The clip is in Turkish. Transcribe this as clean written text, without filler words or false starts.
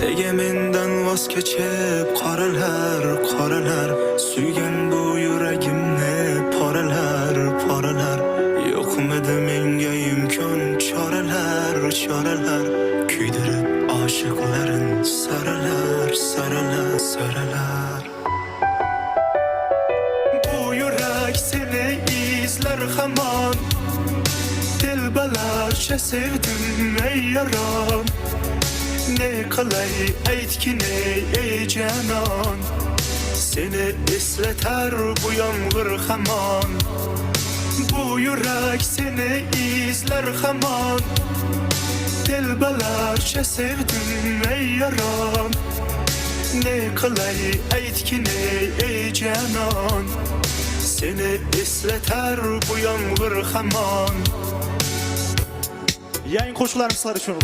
Tegeminden vaz keçip karalar Suygen bu yüreğimne paralar Yokum edi menge imkon çareler Küydürüp aşıkların saralar Bu yürek seni izler hemen Dilbelerçe sevdim ey yaram Ne kalay aytkine ey canan Seni esleter bu yağmur hemen Bu yürek seni izler hemen Dilbelerçe sevdim ey yaram Ne kalay aytkine ey canan Seni esleter bu yağmur hemen Yayın koşularımızlar için.